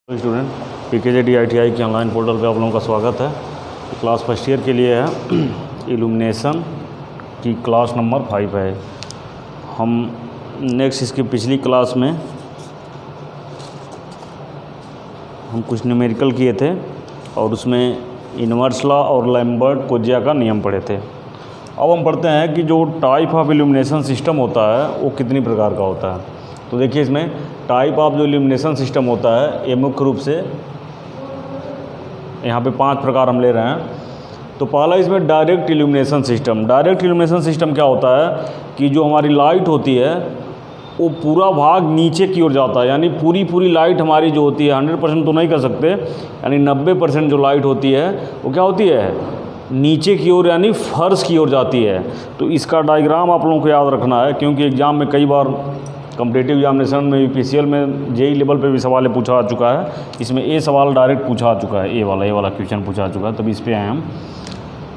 Student PKJD ITI के online portal पे आप लोगों का स्वागत है। क्लास फर्स्ट ईयर के लिए है इल्यूमिनेशन की क्लास नंबर 5 है। हम नेक्स्ट इसकी पिछली क्लास में हम कुछ न्यूमेरिकल किए थे और उसमें इन्वर्स लॉ और लैम्बर्ट कोज्या का नियम पढ़े थे। अब हम पढ़ते हैं कि जो टाइप ऑफ इल्यूमिनेशन सिस्टम होता है वो कितनी प्रकार का होता है। तो देखिए इसमें टाइप ऑफ जो इल्यूमिनेशन सिस्टम होता है ये मुख्य रूप से यहाँ पे 5 प्रकार हम ले रहे हैं। तो पहला इसमें direct illumination system. Direct illumination system क्या होता है कि जो हमारी लाइट होती है वो पूरा भाग नीचे की ओर जाता है, यानी पूरी लाइट हमारी जो होती है 100% तो नहीं कर सकते, यानी 90% जो लाइट होती है वो क्या होती है, नीचे की ओर यानी फर्श की ओर जाती है। तो इसका डायग्राम आप लोगों को याद रखना है, क्योंकि एग्ज़ाम में कई बार कॉम्पिटिटिव एग्जामिनेशन में UPCL में JEE लेवल पे भी सवाल पूछा आ चुका है। इसमें ए सवाल डायरेक्ट पूछा आ चुका है, ए वाला क्वेश्चन पूछा आ चुका है, तभी इस पर आए हम।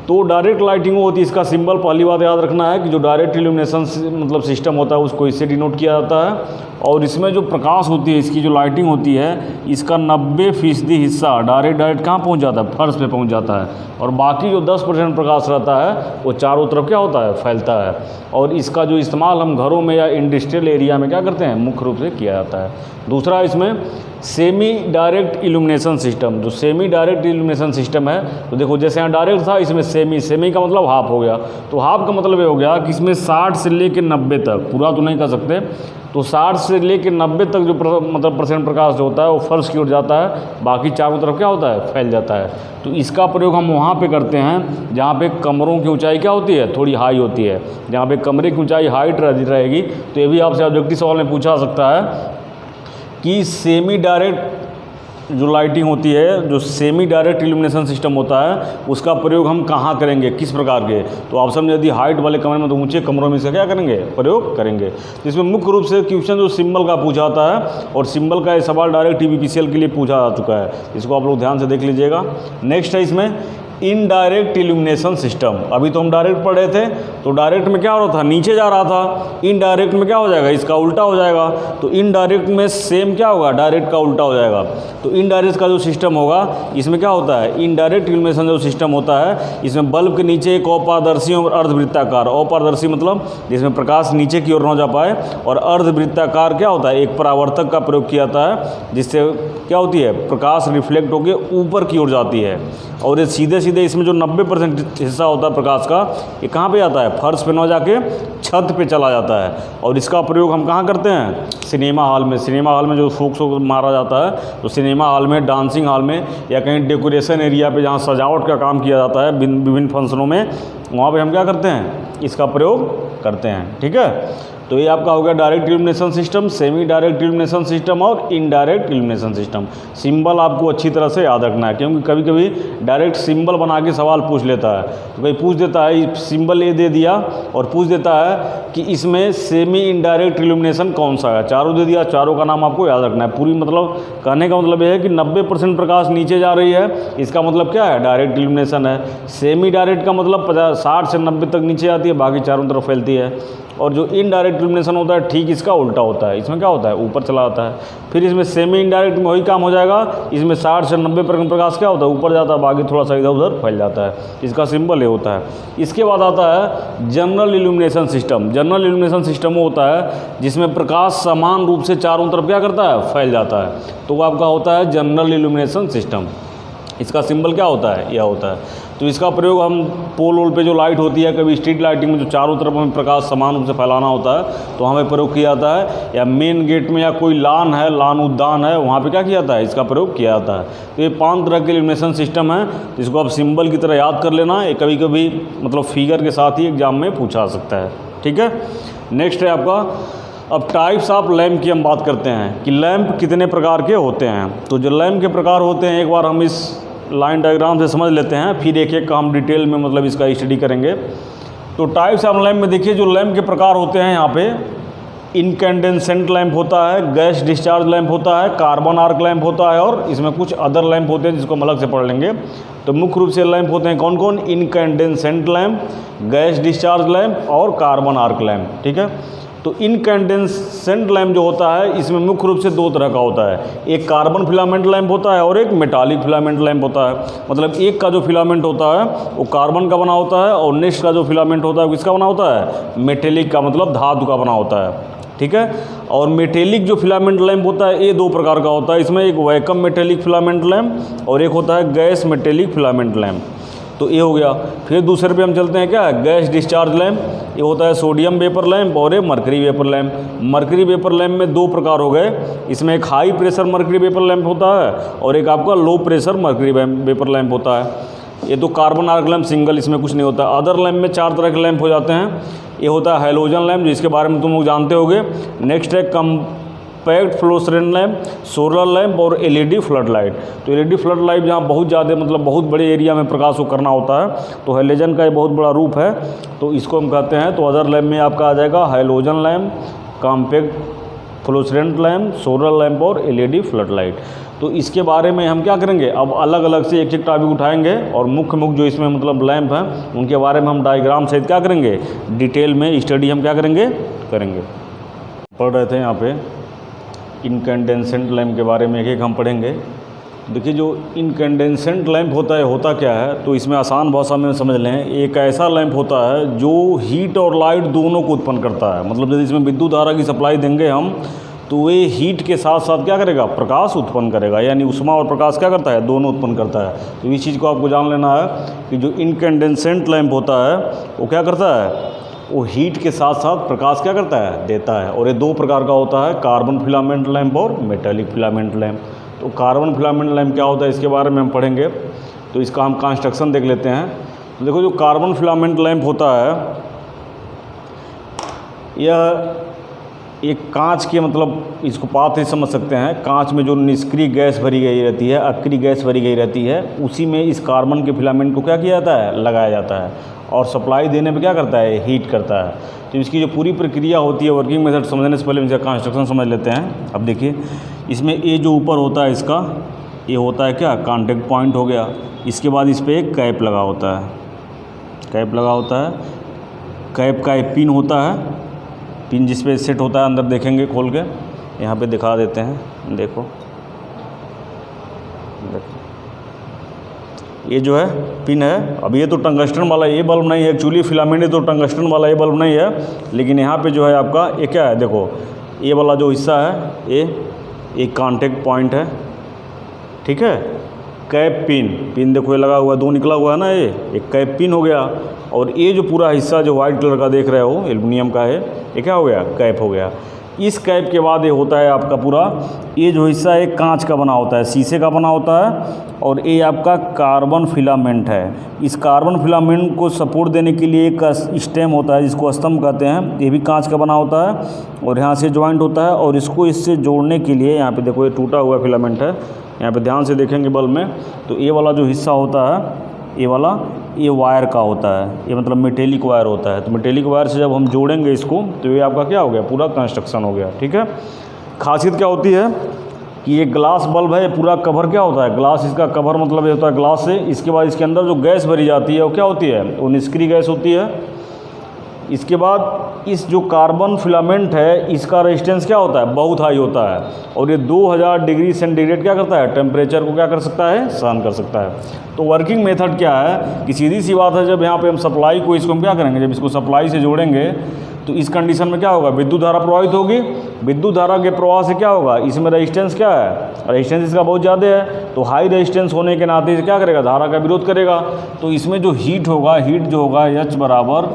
तो डायरेक्ट लाइटिंग होती है, इसका सिंबल पहली बात याद रखना है कि जो डायरेक्ट इल्यूमिनेशन मतलब सिस्टम होता है उसको इससे डिनोट किया जाता है। और इसमें जो प्रकाश होती है, इसकी जो लाइटिंग होती है, इसका 90% हिस्सा डायरेक्ट कहाँ पहुँच जाता है, फर्श पे पहुँच जाता है, और बाकी जो 10% प्रकाश रहता है वो चारों तरफ क्या होता है, फैलता है। और इसका जो इस्तेमाल हम घरों में या इंडस्ट्रियल एरिया में क्या करते हैं, मुख्य रूप से किया जाता है। दूसरा इसमें सेमी डायरेक्ट इल्यूमिनेशन सिस्टम। जो सेमी डायरेक्ट इल्यूमिनेशन सिस्टम है, तो देखो जैसे यहाँ डायरेक्ट था, इसमें सेमी का मतलब हाफ हो गया। तो हाफ का मतलब ये हो गया कि इसमें 60 से लेकर 90 तक, पूरा तो नहीं कर सकते, तो 60 से लेकर 90 तक जो मतलब परसेंट प्रकाश जो होता है वो फर्श की ओर जाता है, बाकी चारों तरफ क्या होता है, फैल जाता है। तो इसका प्रयोग हम वहाँ पे करते हैं जहाँ पे कमरों की ऊंचाई क्या होती है, थोड़ी हाई होती है। जहाँ पे कमरे की ऊंचाई हाइट रहेगी, तो ये भी आपसे ऑब्जेक्टिव सवाल में पूछा सकता है कि सेमी डायरेक्ट जो लाइटिंग होती है, जो सेमी डायरेक्ट इल्यूमिनेशन सिस्टम होता है, उसका प्रयोग हम कहाँ करेंगे, किस प्रकार के। तो ऑप्शन में यदि हाइट वाले कमरे में, तो ऊंचे कमरों में इसका क्या करेंगे, प्रयोग करेंगे। तो इसमें मुख्य रूप से क्वेश्चन जो सिंबल का पूछा आता है, और सिंबल का ये सवाल डायरेक्ट UPCL के लिए पूछा जा चुका है, इसको आप लोग ध्यान से देख लीजिएगा। नेक्स्ट है इसमें इनडायरेक्ट इल्यूमिनेशन सिस्टम। अभी तो हम डायरेक्ट पढ़ रहे थे, तो डायरेक्ट में क्या हो रहा था, नीचे जा रहा था। इनडायरेक्ट में क्या हो जाएगा, इसका उल्टा हो जाएगा। तो इनडायरेक्ट में सेम क्या होगा, डायरेक्ट का उल्टा हो जाएगा। तो इनडायरेक्ट का जो सिस्टम होगा, इसमें क्या होता है, इनडायरेक्ट इल्यूमिनेशन जो सिस्टम होता है, इसमें बल्ब के नीचे एक अपारदर्शी और अर्धवृत्ताकार, अपारदर्शी मतलब जिसमें प्रकाश नीचे की ओर न जा पाए, और अर्धवृत्ताकार क्या होता है, एक परावर्तक का प्रयोग किया जाता है, जिससे क्या होती है, प्रकाश रिफ्लेक्ट होकर ऊपर की ओर जाती है। और ये सीधे इसमें जो 90% हिस्सा होता है प्रकाश का, ये कहाँ पे जाता है, फर्श पे न जाके छत पे चला जाता है। और इसका प्रयोग हम कहाँ करते हैं, सिनेमा हॉल में। सिनेमा हॉल में जो फोक्स मारा जाता है, तो सिनेमा हॉल में, डांसिंग हॉल में, या कहीं डेकोरेशन एरिया पे जहाँ सजावट का काम किया जाता है विभिन्न फंक्शनों में, वहाँ पे हम क्या करते हैं, इसका प्रयोग करते हैं। ठीक है, तो ये आपका हो गया direct illumination system, semi direct illumination system और इनडायरेक्ट इल्यूमिनेशन सिस्टम। सिंबल आपको अच्छी तरह से याद रखना है, क्योंकि कभी कभी डायरेक्ट सिंबल बना के सवाल पूछ लेता है। तो भाई पूछ देता है, सिंबल ये दे दिया और पूछ देता है कि इसमें सेमी इनडायरेक्ट इल्यूमिनेशन कौन सा है। चारों दे दिया, चारों का नाम आपको याद रखना है। पूरी मतलब कहने का मतलब ये है कि 90% प्रकाश नीचे जा रही है, इसका मतलब क्या है, डायरेक्ट इल्यूमिनेशन है। सेमी डायरेक्ट का मतलब 60 से 90 तक नीचे आती है, बाकी चारों तरफ फैलती है। और जो इनडायरेक्ट इल्यूमिनेशन होता है, ठीक इसका उल्टा होता है। इसमें क्या होता है, ऊपर चला जाता है। फिर इसमें सेमी इनडायरेक्ट में वही काम हो जाएगा, इसमें 60 से 90% प्रकाश क्या होता है, ऊपर जाता है, बाकी थोड़ा सा इधर उधर फैल जाता है। इसका सिंबल ये होता है। इसके बाद आता है general illumination system. General illumination system वो होता है जिसमें प्रकाश समान रूप से चारों तरफ क्या करता है, फैल जाता है। तो वो आपका होता है जनरल इल्यूमिनेशन सिस्टम। इसका सिंबल क्या होता है, यह होता है। तो इसका प्रयोग हम पोल वोल पे जो लाइट होती है, कभी स्ट्रीट लाइटिंग में जो चारों तरफ हमें प्रकाश समान रूप से फैलाना होता है, तो हमें प्रयोग किया जाता है। या मेन गेट में या कोई लान है, लान उद्यान है, वहाँ पे क्या किया जाता है, इसका प्रयोग किया जाता है। तो ये 5 तरह के इल्यूमिनेशन सिस्टम है, इसको आप सिंबल की तरह याद कर लेना। ये कभी कभी मतलब फिगर के साथ ही एग्जाम में पूछा सकता है। ठीक है, नेक्स्ट है आपका, अब टाइप्स ऑफ लैम्प की हम बात करते हैं कि लैम्प कितने प्रकार के होते हैं। तो जो लैम्प के प्रकार होते हैं, एक बार हम इस लाइन डायग्राम से समझ लेते हैं, फिर एक एक का हम डिटेल में मतलब इसका स्टडी करेंगे। तो टाइप्स ऑफ लैम्प में देखिए, जो लैम्प के प्रकार होते हैं यहाँ पे, इनकैंडेसेंट लैम्प होता है, गैस डिस्चार्ज लैम्प होता है, कार्बन आर्क लैम्प होता है, और इसमें कुछ अदर लैम्प होते हैं जिसको हम अलग से पढ़ लेंगे। तो मुख्य रूप से लैम्प होते हैं कौन कौन, incandescent lamp, gas discharge lamp और कार्बन आर्क लैम्प। ठीक है, तो इनकैंडेसेंट लैंप जो होता है इसमें मुख्य रूप से दो तरह का होता है, एक कार्बन फिलामेंट लैंप होता है और एक मेटालिक फिलामेंट लैंप होता है। मतलब एक का जो फिलामेंट होता है वो कार्बन का बना होता है और नेक्स्ट का जो फिलामेंट होता है वो किसका बना होता है, मेटेलिक का, मतलब धातु का बना होता है, ठीक है। और मेटेलिक जो फिलामेंट लैंप होता है ये दो प्रकार का होता है, इसमें एक वैक्यूम मेटेलिक फिलामेंट लैंप और एक होता है गैस मेटेलिक फिलामेंट लैंप। तो ये हो गया। फिर दूसरे पे हम चलते हैं, क्या है, गैस डिस्चार्ज लैंप। ये होता है सोडियम वेपर लैंप और एक mercury vapour lamp. Mercury vapour lamp में दो प्रकार हो गए, इसमें एक high pressure mercury vapour lamp होता है और एक आपका low pressure mercury vapour lamp होता है। ये तो कार्बन आर्क लैंप सिंगल, इसमें कुछ नहीं होता। अदर लैंप में चार तरह के लैंप हो जाते हैं। ये होता है हैलोजन लैंप, जिसके बारे में तुम लोग जानते होगे। नेक्स्ट है compact fluorescent lamp, solar lamp और एलईडी फ्लड लाइट। तो एलईडी फ्लड लाइट जहाँ बहुत ज़्यादा, मतलब बहुत बड़े एरिया में प्रकाश को करना होता है, तो हैलोजन का ये बहुत बड़ा रूप है, तो इसको हम कहते हैं। तो अदर लैंप में आपका आ जाएगा halogen lamp, compact fluorescent lamp, solar lamp और एलईडी फ्लड लाइट। तो इसके बारे में हम क्या करेंगे, अब अलग अलग से एक एक टॉपिक उठाएंगे और मुख्य जो इसमें मतलब लैंप हैं उनके बारे में हम डायग्राम सहित क्या करेंगे, डिटेल में स्टडी हम क्या करेंगे। पढ़ रहे थे यहाँ पे इनकैंडेसेंट लैंप के बारे में एक एक हम पढ़ेंगे। देखिए जो इनकैंडेसेंट लैंप होता है, होता क्या है, तो इसमें आसान भाषा में समझ लें, एक ऐसा लैंप होता है जो हीट और लाइट दोनों को उत्पन्न करता है। मतलब यदि इसमें विद्युत धारा की सप्लाई देंगे हम, तो ये हीट के साथ साथ क्या करेगा, प्रकाश उत्पन्न करेगा। यानी उष्मा और प्रकाश क्या करता है, दोनों उत्पन्न करता है। तो इस चीज़ को आपको जान लेना है कि जो इनकैंडेसेंट लैंप होता है वो क्या करता है, वो हीट के साथ साथ प्रकाश क्या करता है, देता है। और ये दो प्रकार का होता है, कार्बन फिलामेंट लैंप और मेटालिक फिलामेंट लैंप। तो कार्बन फिलामेंट लैंप क्या होता है इसके बारे में हम पढ़ेंगे। तो इसका हम कंस्ट्रक्शन देख लेते हैं। तो देखो जो कार्बन फिलामेंट लैंप होता है, यह एक कांच के, मतलब इसको पात ही समझ सकते हैं, कांच में जो निष्क्रिय गैस भरी गई रहती है, अक्रिय गैस भरी गई रहती है, उसी में इस कार्बन के फिलामेंट को क्या किया जाता है, लगाया जाता है। और सप्लाई देने पे क्या करता है, हीट करता है। तो इसकी जो पूरी प्रक्रिया होती है, वर्किंग मेथड समझने से पहले इसका कंस्ट्रक्शन समझ लेते हैं। अब देखिए इसमें ये जो ऊपर होता है इसका, ये होता है क्या, कॉन्टैक्ट पॉइंट हो गया। इसके बाद इस पर एक कैप लगा होता है, कैप लगा होता है। कैप का एक पिन होता है, पिन जिस पे सेट होता है, अंदर देखेंगे खोल के, यहाँ पे दिखा देते हैं। देखो ये जो है पिन है। अब ये तो टंगस्टन वाला ये बल्ब नहीं है, एक्चुअली फिलामेंट तो टंगस्टन वाला ये बल्ब नहीं है, लेकिन यहाँ पे जो है आपका ये क्या है, देखो ये वाला जो हिस्सा है ये एक कॉन्टैक्ट पॉइंट है, ठीक है। कैप पिन देखो ये लगा हुआ है, दो निकला हुआ है ना, ये एक कैप पिन हो गया। और ये जो पूरा हिस्सा जो वाइट कलर का देख रहे हो एल्युमिनियम का है, ये क्या हो गया, कैप हो गया। इस कैप के बाद ये होता है आपका पूरा, ये जो हिस्सा है कांच का बना होता है, शीशे का बना होता है। और ये आपका कार्बन फिलामेंट है। इस कार्बन फिलामेंट को सपोर्ट देने के लिए एक स्टेम होता है जिसको स्तंभ कहते हैं, ये भी कांच का बना होता है और यहाँ से ज्वाइंट होता है। और इसको इससे जोड़ने के लिए यहाँ पे देखो ये टूटा हुआ फिलामेंट है, यहाँ पे ध्यान से देखेंगे बल्ब में, तो ये वाला जो हिस्सा होता है ये वाला, ये वायर का होता है, ये मतलब मेटेलिक वायर होता है। तो मेटेलिक वायर से जब हम जोड़ेंगे इसको, तो ये आपका क्या हो गया, पूरा कंस्ट्रक्शन हो गया, ठीक है। खासियत क्या होती है कि ये ग्लास बल्ब है, ये पूरा कवर क्या होता है, ग्लास, इसका कवर मतलब ये होता है ग्लास से। इसके बाद इसके अंदर जो गैस भरी जाती है वो क्या होती है, वो निष्क्रिय गैस होती है। इसके बाद इस जो कार्बन फिलामेंट है इसका रेजिस्टेंस क्या होता है, बहुत हाई होता है। और ये 2000 डिग्री सेंटीग्रेड क्या करता है, टेम्परेचर को क्या कर सकता है, सहन कर सकता है। तो वर्किंग मेथड क्या है कि सीधी सी बात है, जब यहाँ पे हम सप्लाई को, इसको हम क्या करेंगे, जब इसको सप्लाई से जोड़ेंगे तो इस कंडीशन में क्या होगा, विद्युत धारा प्रवाहित होगी। विद्युत धारा के प्रवाह से क्या होगा, इसमें रेजिस्टेंस क्या है, रेजिस्टेंस इसका बहुत ज़्यादा है। तो हाई रेजिस्टेंस होने के नाते से क्या करेगा, धारा का विरोध करेगा। तो इसमें जो हीट होगा, हीट जो होगा H बराबर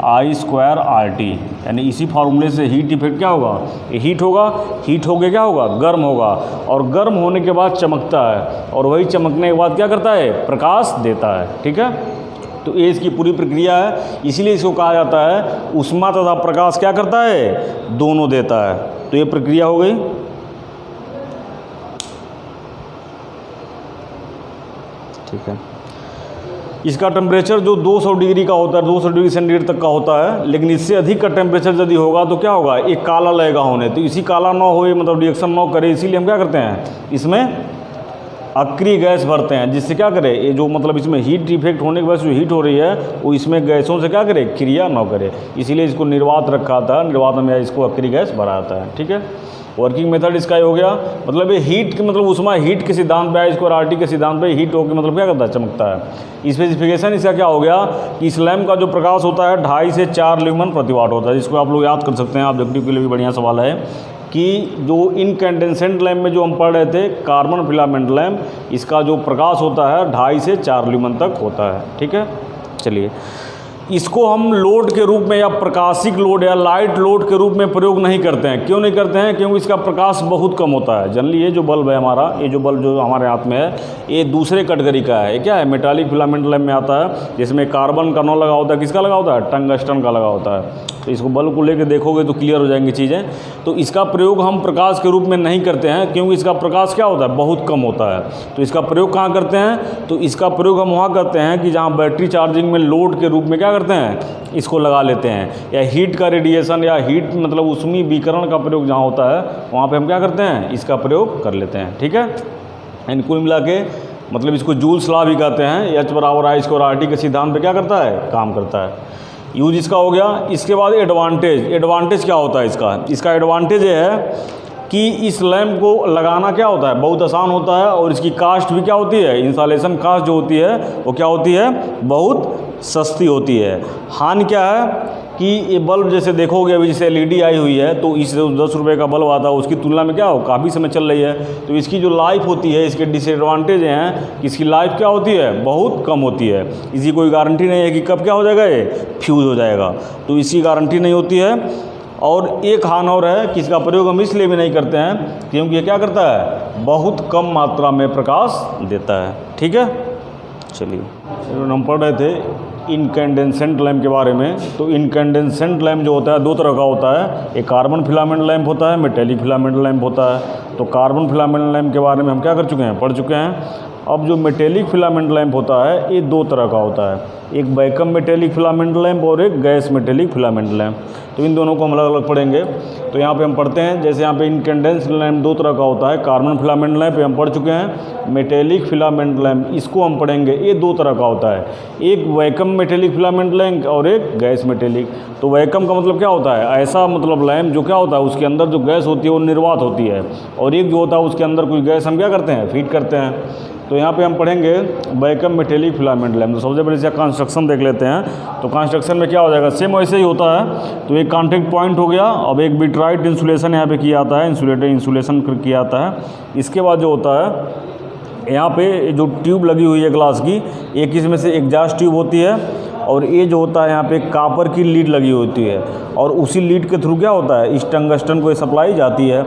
I²RT, यानी इसी फार्मूले से हीट इफेक्ट क्या होगा, ये हीट होगा, हीट होके क्या होगा, गर्म होगा। और गर्म होने के बाद चमकता है, और वही चमकने के बाद क्या करता है, प्रकाश देता है, ठीक है। तो ये इसकी पूरी प्रक्रिया है, इसीलिए इसको कहा जाता है ऊष्मा तथा प्रकाश क्या करता है, दोनों देता है। तो ये प्रक्रिया हो गई। ठीक है। इसका टेम्परेचर जो 200 डिग्री का होता है, 200 डिग्री सेंटीग्रेड तक का होता है। लेकिन इससे अधिक का टेम्परेचर यदि होगा तो क्या होगा, एक काला लगेगा होने। तो इसी काला ना हो, मतलब रिएक्शन ना करे, इसीलिए हम क्या करते हैं, इसमें अक्रिय गैस भरते हैं, जिससे क्या करे, ये जो मतलब इसमें हीट इफेक्ट होने के बाद जो हीट हो रही है वो इसमें गैसों से क्या करे, क्रिया न करे, इसीलिए इसको निर्वात रखा था, निर्वात में इसको अक्रिय गैस भरा जाता है। ठीक है, वर्किंग मेथड इसका ही हो गया। मतलब ये हीट के मतलब उसमें हीट के सिद्धांत पे आया, इसको RT के सिद्धांत पे हीट होकर मतलब क्या करता है, चमकता है। स्पेसिफिकेशन इसका क्या हो गया कि इस लैम्प का जो प्रकाश होता है 2.5 से 4 ल्यूमन प्रति वाट होता है, जिसको आप लोग याद कर सकते हैं, ऑब्जेक्टिव के लिए भी बढ़िया सवाल है कि जो इनकैंडेसेंट लैम्प में जो हम पढ़ रहे थे कार्बन फिलामेंट लैम्प, इसका जो प्रकाश होता है 2.5 से 4 ल्यूमन तक होता है। ठीक है, चलिए इसको हम लोड के रूप में या प्रकाशिक लोड या लाइट लोड के रूप में प्रयोग नहीं करते हैं। क्यों नहीं करते हैं? क्योंकि इसका प्रकाश बहुत कम होता है। जनरली ये जो बल्ब है हमारा, ये जो बल्ब जो हमारे हाथ में है, ये दूसरे कैटेगरी का है। ये क्या है, मेटालिक फिलामेंट लैम्प में आता है, जिसमें कार्बन का नॉन लगा होता है। किसका लगा होता है? टंगस्टन का लगा होता है। तो इसको बल्ब को लेकर देखोगे तो क्लियर हो जाएंगी चीज़ें। तो इसका प्रयोग हम प्रकाश के रूप में नहीं करते हैं, क्योंकि इसका प्रकाश क्या होता है, बहुत कम होता है। तो इसका प्रयोग कहाँ करते हैं? तो इसका प्रयोग हम वहाँ करते हैं कि जहाँ बैटरी चार्जिंग में लोड के रूप में क्या करते हैं, इसको लगा लेते हैं। या हीट का रेडिएशन या हीट मतलब ऊष्मीय विकिरण का प्रयोग जहाँ होता है, वहाँ पे हम क्या करते हैं, इसका प्रयोग कर लेते हैं। ठीक है, यानी कुल मिला के मतलब इसको जूल्स लॉ भी कहते हैं। H बराबर I स्क्वायर RT के सिद्धांत पे क्या करता है, काम करता है। यूज इसका हो गया। इसके बाद एडवांटेज। एडवांटेज क्या होता है इसका? इसका एडवांटेज ये है कि इस लैम्प को लगाना क्या होता है, बहुत आसान होता है, और इसकी कास्ट भी क्या होती है, इंस्टॉलेशन कास्ट जो होती है वो क्या होती है, बहुत सस्ती होती है। हानि क्या है कि ये बल्ब जैसे देखोगे अभी जैसे LED आई हुई है, तो इस 10 रुपये का बल्ब आता है, उसकी तुलना में क्या हो, काफ़ी समय चल रही है, तो इसकी जो लाइफ होती है, इसके डिसएडवांटेज हैं कि इसकी लाइफ क्या होती है, बहुत कम होती है। इसकी कोई गारंटी नहीं है कि कब क्या हो जाएगा, ये फ्यूज़ हो जाएगा, तो इसकी गारंटी नहीं होती है। और एक हानि और है कि इसका प्रयोग हम इसलिए भी नहीं करते हैं क्योंकि ये क्या करता है, बहुत कम मात्रा में प्रकाश देता है। ठीक है, चलिए हम पढ़ रहे थे इनकैंडेसेंट लैम्प के बारे में। तो इनकैंडेसेंट लैम्प जो होता है 2 तरह का होता है, एक कार्बन फिलामेंट लैम्प होता है, मेटेलिक फिलामेंट लैम्प होता है। तो कार्बन फिलामेंट लैम्प के बारे में हम क्या कर चुके हैं, पढ़ चुके हैं। अब जो मेटेलिक फिलामेंट लैम्प होता है, ये 2 तरह का होता है, एक वैक्यूम मेटेलिक फिलामेंट लैम्प और एक गैस मेटेलिक फिलामेंट लैम्प। तो इन दोनों को हम अलग अलग पढ़ेंगे। तो यहाँ पे हम पढ़ते हैं, जैसे यहाँ पे इनकैंडेसेंट लैम्प 2 तरह का होता है, कार्बन फिलामेंट लैम्प हम पढ़ चुके हैं, मेटेलिक फिलामेंट लैम्प इसको हम पढ़ेंगे, ये 2 तरह का होता है, एक वैक्यूम मेटेलिक फिलामेंट लैम्प और एक गैस मेटेलिक। तो वैक्यूम का मतलब क्या होता है, ऐसा मतलब लैम्प जो क्या होता है, उसके अंदर जो गैस होती है वो निर्वात होती है, और एक जो होता है उसके अंदर कोई गैस हम क्या करते हैं, फीड करते हैं। तो यहाँ पे हम पढ़ेंगे वैक्यूम मेटेलिक फिलामेंट लैम्प। तो सबसे पहले इसका कंस्ट्रक्शन देख लेते हैं। तो कंस्ट्रक्शन में क्या हो जाएगा, सेम वैसे ही होता है। तो एक कॉन्टैक्ट पॉइंट हो गया, अब एक बिट्राइट इंसुलेशन यहाँ पे किया जाता है, इंसुलेशन किया जाता है। इसके बाद जो होता है यहाँ पे जो ट्यूब लगी हुई है ग्लास की, एक इसमें से एग्जॉस्ट ट्यूब होती है, और ये जो होता है यहाँ पे कापर की लीड लगी होती है, और उसी लीड के थ्रू क्या होता है, इस टंगस्टन को सप्लाई जाती है।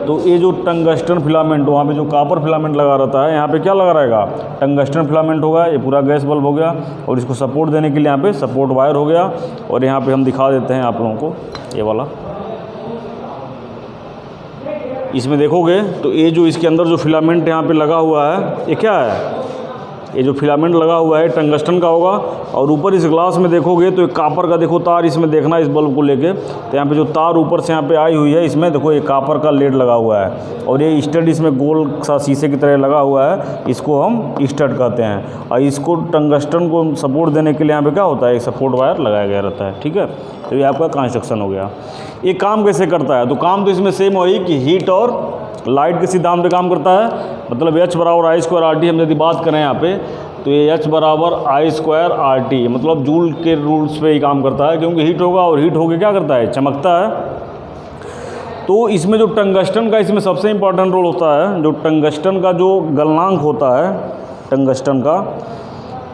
तो ये जो टंगस्टन फिलामेंट, वहाँ पे जो कापर फिलामेंट लगा रहता है, यहाँ पे क्या लगा रहेगा, टंगस्टन फिलामेंट होगा। ये पूरा गैस बल्ब हो गया, और इसको सपोर्ट देने के लिए यहाँ पे सपोर्ट वायर हो गया। और यहाँ पे हम दिखा देते हैं आप लोगों को, ये वाला इसमें देखोगे तो ये जो इसके अंदर जो फिलामेंट यहाँ पे लगा हुआ है, ये क्या है, ये जो फिलामेंट लगा हुआ है टंगस्टन का होगा। और ऊपर इस ग्लास में देखोगे तो एक कापर का देखो तार इसमें देखना, इस बल्ब को लेके। तो यहाँ पे जो तार ऊपर से यहाँ पे आई हुई है, इसमें देखो ये कापर का लेड लगा हुआ है, और ये स्टड इसमें गोल सा शीशे की तरह लगा हुआ है, इसको हम स्टड कहते हैं। और इसको टंगस्टन को सपोर्ट देने के लिए यहाँ पे क्या होता है, एक सपोर्ट वायर लगाया गया रहता है। ठीक है, तो ये आपका कंस्ट्रक्शन हो गया। ये काम कैसे करता है, तो काम तो इसमें सेम वही कि हीट और लाइट के सिद्धांत पे काम करता है। मतलब H बराबर I स्क्वायर RT हम यदि बात करें यहाँ पे, तो ये H बराबर I स्क्वायर RT मतलब जूल के रूल्स पे ही काम करता है, क्योंकि हीट होगा और हीट होके क्या करता है, चमकता है। तो इसमें जो टंगस्टन का इसमें सबसे इम्पॉर्टेंट रोल होता है। जो टंगस्टन का जो गलनांक होता है टंगस्टन का,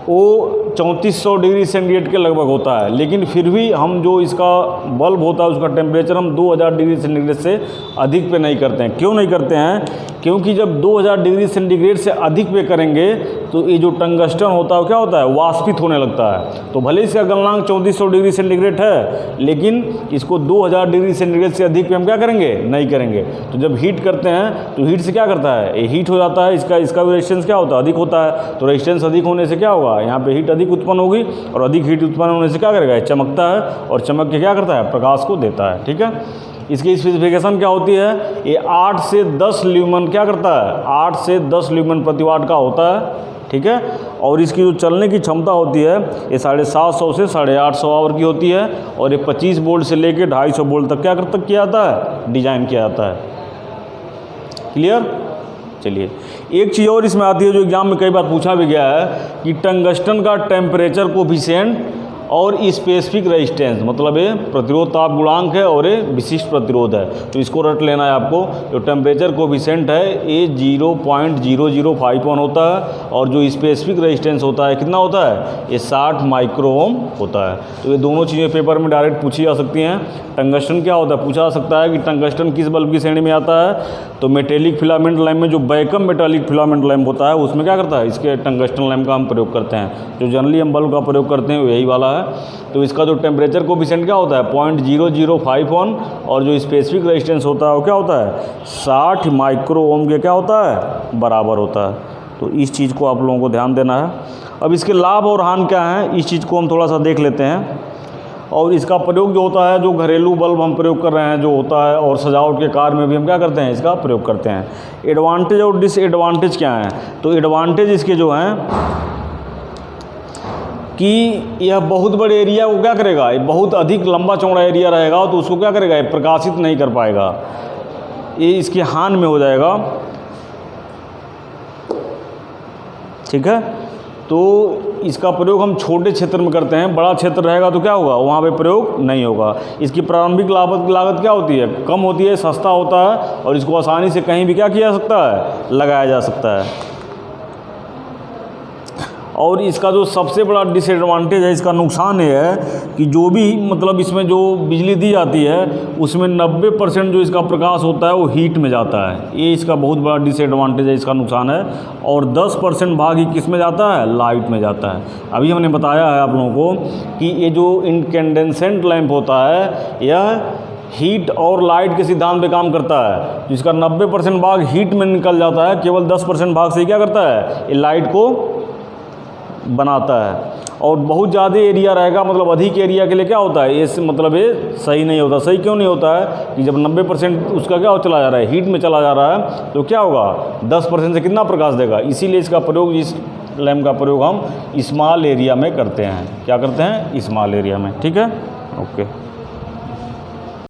वो 3400 डिग्री सेंटीग्रेड के लगभग होता है। लेकिन फिर भी हम जो इसका बल्ब होता है उसका टेम्परेचर हम 2000 डिग्री सेंटीग्रेड से अधिक पे नहीं करते हैं। क्यों नहीं करते हैं, क्योंकि जब 2000 डिग्री सेंटीग्रेड से अधिक पे करेंगे तो ये जो टंगस्टन होता है वो क्या होता है, वाष्पित होने लगता है। तो भले इसका गलनांक 3400 डिग्री सेंटीग्रेड है, लेकिन इसको 2000 डिग्री सेंटीग्रेड से अधिक पे हम क्या करेंगे, नहीं करेंगे। तो जब हीट करते हैं तो हीट से क्या करता है, ये हीट हो जाता है, इसका रेजिस्टेंस क्या होता है, अधिक होता है। तो रेजिस्टेंस अधिक होने से क्या होगा, यहाँ पे हीट अधिक उत्पन्न होगी, और अधिक हीट उत्पन्न होने से क्या करेगा, चमकता है, और चमक के क्या करता है, प्रकाश को देता है। ठीक है, इसकी स्पेसिफिकेशन क्या होती है, ये 8 से 10 ल्यूमेन क्या करता है, 8 से 10 ल्यूमेन प्रति वाट का होता है, ठीक है। और इसकी जो चलने की क्षमता होती है ये 750 से 850 आवर की होती है, और ये 25 वोल्ट से लेकर 250 वोल्ट तक क्या किया जाता है, डिज़ाइन किया जाता है। क्लियर। चलिए एक चीज़ और इसमें आती है जो एग्जाम में कई बार पूछा भी गया है कि टंगस्टन का टेम्परेचर कोफिशिएंट और स्पेसिफिक रेजिस्टेंस, मतलब ये प्रतिरोध ताप गुणांक है और ये विशिष्ट प्रतिरोध है, तो इसको रट लेना है आपको। जो टेम्परेचर कोफिशिएंट है ये 0.0051 होता है, और जो स्पेसिफिक रेजिस्टेंस होता है कितना होता है, ये 60 माइक्रो ओम होता है। तो ये दोनों चीज़ें पेपर में डायरेक्ट पूछी जा सकती हैं। टंगस्टन क्या होता है, पूछा जा सकता है कि टंगस्टन किस बल्ब की श्रेणी में आता है, तो मेटेलिक फिलामेंट लैम्प में जो बैकम मेटालिक फिलामेंट लैम्प होता है उसमें क्या करता है, इसके टंगस्टन लैम्प का हम प्रयोग करते हैं। जो जनरली हम बल्ब का प्रयोग करते हैं यही वाला है। तो इसका जो टेम्परेचर कोफिशिएंट क्या होता है 0.0051, और जो स्पेसिफिक रेजिस्टेंस होता है वो क्या होता है 60 माइक्रो ओम के क्या होता है बराबर होता है। तो इस चीज़ को आप लोगों को ध्यान देना है। अब इसके लाभ और हानि क्या हैं इस चीज़ को हम थोड़ा सा देख लेते हैं। और इसका प्रयोग जो होता है, जो घरेलू बल्ब हम प्रयोग कर रहे हैं जो होता है, और सजावट के कार्य में भी हम क्या करते हैं, इसका प्रयोग करते हैं। एडवांटेज और डिसएडवांटेज क्या हैं, तो एडवांटेज इसके जो हैं कि यह बहुत बड़े एरिया को क्या करेगा, ये बहुत अधिक लंबा चौड़ा एरिया रहेगा तो उसको क्या करेगा, ये प्रकाशित नहीं कर पाएगा, ये इसकी हानि में हो जाएगा, ठीक है। तो इसका प्रयोग हम छोटे क्षेत्र में करते हैं, बड़ा क्षेत्र रहेगा तो क्या होगा, वहाँ पे प्रयोग नहीं होगा। इसकी प्रारंभिक लागत क्या होती है, कम होती है, सस्ता होता है, और इसको आसानी से कहीं भी क्या किया जा सकता है, लगाया जा सकता है। और इसका जो सबसे बड़ा डिसएडवांटेज है, इसका नुकसान ये है कि जो भी मतलब इसमें जो बिजली दी जाती है उसमें 90% जो इसका प्रकाश होता है वो हीट में जाता है। ये इसका बहुत बड़ा डिसएडवांटेज है, इसका नुकसान है। और 10% भाग ही किस में जाता है, लाइट में जाता है। अभी हमने बताया है आप लोगों को कि ये जो इनकैंडेसेंट लैंप होता है यह हीट और लाइट के सिद्धांत पे काम करता है, जिसका 90% भाग हीट में निकल जाता है, केवल 10% भाग से क्या करता है, ये लाइट को बनाता है। और बहुत ज़्यादा एरिया रहेगा, मतलब अधिक एरिया के लिए क्या होता है, ये मतलब ये सही नहीं होता। सही क्यों नहीं होता है कि जब 90% उसका क्या चला जा रहा है, हीट में चला जा रहा है, तो क्या होगा 10% से कितना प्रकाश देगा। इसीलिए इसका प्रयोग, इस लैम्प का प्रयोग हम स्मॉल एरिया में करते हैं। क्या करते हैं, स्मॉल एरिया में, ठीक है। ओके।